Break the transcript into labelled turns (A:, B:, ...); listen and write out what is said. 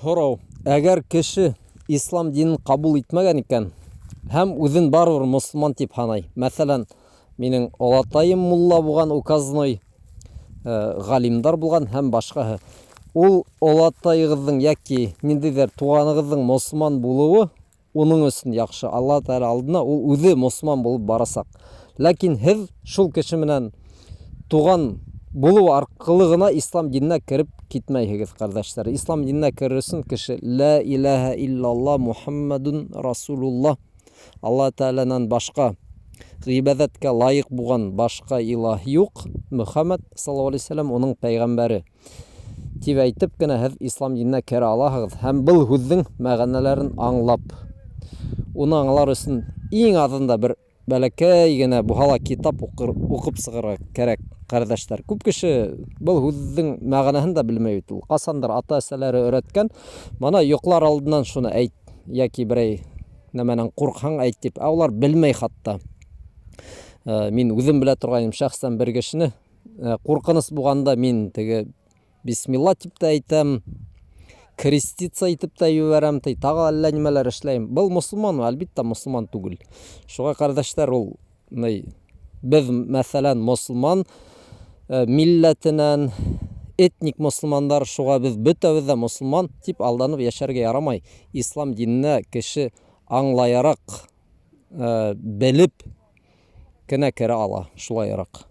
A: Һорау: әгәр кеше ислам динен кабул итмәгән икән һәм үзен барыбер мөселман дип һанай, мәсәлән, минең олатайым мулла булган, указной галимдар булган һәм башкаһы, ул олатайыгыздың яки ниндидер туганыгыздың мөселман булуы уның өчен яхшы, Алла Тәала алдына ул үзе мөселман булып барасак. Ләкин һез шул кеше менән туган булу аркылы гына ислам диненә кирип китмәйһегез, кардәшләр. Ислам диненә кирер өчен кеше ла илаха иллаллах Мухаммадун Расулуллах, Алла Тәаләнән башка гыйбадәткә лайык булган башка илаһ юк, Мөхәммәд саллаллаху алейһи ва саллям уның пәйгамбәре дип әйтеп кенә һез ислам диненә керә алаһығыз һәм был һүзнең мәгънәләрен аңлап, уны аңлар өчен иң азында бер бәләкәй генә бухала китап укып сыгырга кирәк, кардәшләр. Күп кеше был һүзнең мәгънәһен дә белмәй бит ул. Касандыр ата-әсәләре өйрәткән, моны йоклар алдыннан шуны әйт яки берәй нәмәнән куркһаң әйт дип, алар белмәй хатта. Мин үзем белә торганым шәхсән бер кешене куркыныс булганда мин теге бисмилла дип тә әйтәм, креститься итеп тә юбәрәм, тагы әллә нимәләр эшләйм. Был мөселман, әлбиттә мөселман түгел. Шуңа кардәшләр, ул без мәсәлән мөселман милләтенән этник мөселмандар, шуңа без бөтәбез дә мөселман дип алданып яшәргә ярамай. Ислам диненә кеше аңлаярак, белеп кенә керә ала, шулайрак.